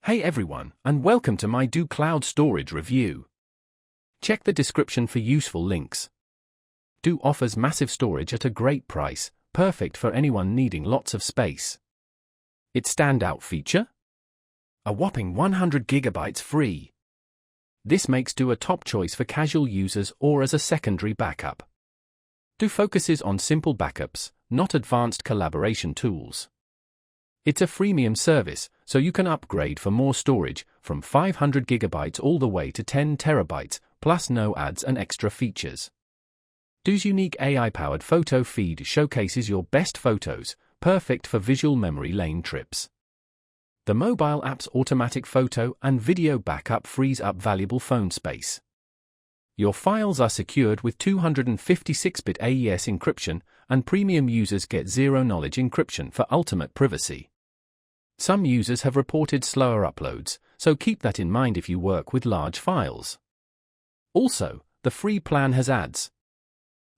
Hey everyone, and welcome to my Degoo Cloud Storage review. Check the description for useful links. Degoo offers massive storage at a great price, perfect for anyone needing lots of space. Its standout feature? A whopping 100 GB free. This makes Degoo a top choice for casual users or as a secondary backup. Degoo focuses on simple backups, not advanced collaboration tools. It's a freemium service, so you can upgrade for more storage, from 500 GB all the way to 10 TB, plus no ads and extra features. Degoo's unique AI-powered photo feed showcases your best photos, perfect for visual memory lane trips. The mobile app's automatic photo and video backup frees up valuable phone space. Your files are secured with 256-bit AES encryption, and premium users get zero-knowledge encryption for ultimate privacy. Some users have reported slower uploads, so keep that in mind if you work with large files. Also, the free plan has ads.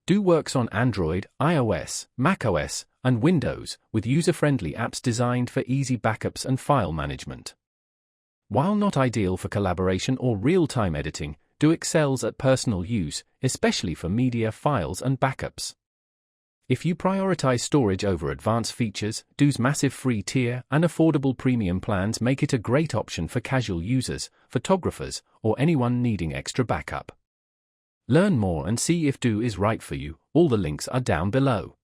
Degoo works on Android, iOS, macOS, and Windows, with user-friendly apps designed for easy backups and file management. While not ideal for collaboration or real-time editing, Degoo excels at personal use, especially for media files and backups. If you prioritize storage over advanced features, Degoo's massive free tier and affordable premium plans make it a great option for casual users, photographers, or anyone needing extra backup. Learn more and see if Degoo is right for you. All the links are down below.